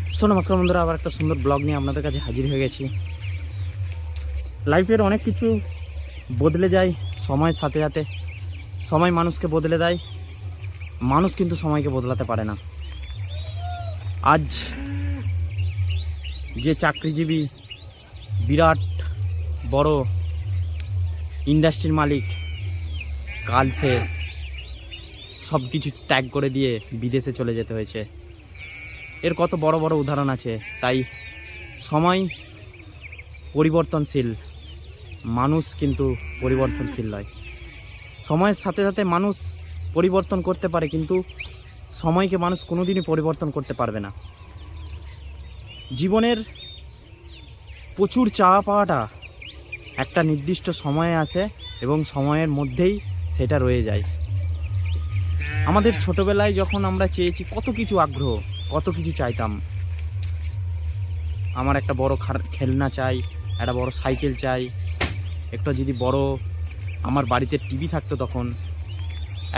নমস্কার বন্ধুরা, আবার একটা সুন্দর ব্লগ নিয়ে আপনাদের কাছে হাজির হয়ে গেছি। লাইফের অনেক কিছু বদলে যায় সময়ের সাথে সাথে। সময় মানুষকে বদলে দেয়, মানুষ কিন্তু সময়কে বদলাতে পারে না। আজ যে চাকরিজীবী বিরাট বড় ইন্ডাস্ট্রির মালিক, কাল সে সব কিছু ত্যাগ করে দিয়ে বিদেশে চলে যেতে হয়েছে। এর কত বড় বড় উদাহরণ আছে। তাই সময় পরিবর্তনশীল, মানুষ কিন্তু পরিবর্তনশীল নয়। সময়ের সাথে সাথে মানুষ পরিবর্তন করতে পারে, কিন্তু সময়কে মানুষ কোনোদিনই পরিবর্তন করতে পারবে না। জীবনের প্রচুর চাওয়া পাওয়াটা একটা নির্দিষ্ট সময়ে আসে এবং সময়ের মধ্যেই সেটা রয়ে যায়। আমাদের ছোটোবেলায় যখন আমরা চেয়েছি কত কিছু আগ্রহ, কত কিছু চাইতাম। আমার একটা বড় খেলনা চাই, একটা বড় সাইকেল চাই, একটা যদি বড় আমার বাড়িতে টিভি থাকতো তখন।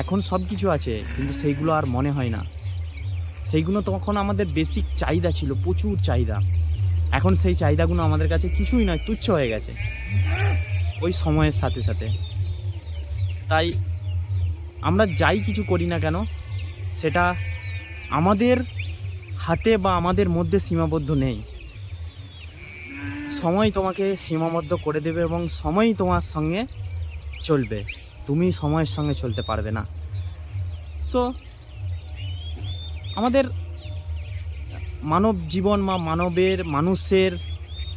এখন সব কিছু আছে, কিন্তু সেইগুলো আর মনে হয় না। সেইগুলো তখন আমাদের বেসিক চাহিদা ছিল, প্রচুর চাহিদা। এখন সেই চাহিদাগুলো আমাদের কাছে কিছুই নয়, তুচ্ছ হয়ে গেছে ওই সময়ের সাথে সাথে। তাই আমরা যাই কিছু করি না কেন, সেটা আমাদের হাতে বা আমাদের মধ্যে সীমাবদ্ধ নেই। সময় তোমাকে সীমাবদ্ধ করে দেবে এবং সময়ই তোমার সঙ্গে চলবে, তুমি সময়ের সঙ্গে চলতে পারবে না। সো আমাদের মানব জীবন বা মানুষের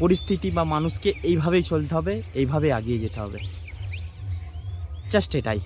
পরিস্থিতি বা মানুষকে এইভাবেই চলতে হবে, এইভাবে এগিয়ে যেতে হবে। জাস্ট এটাই।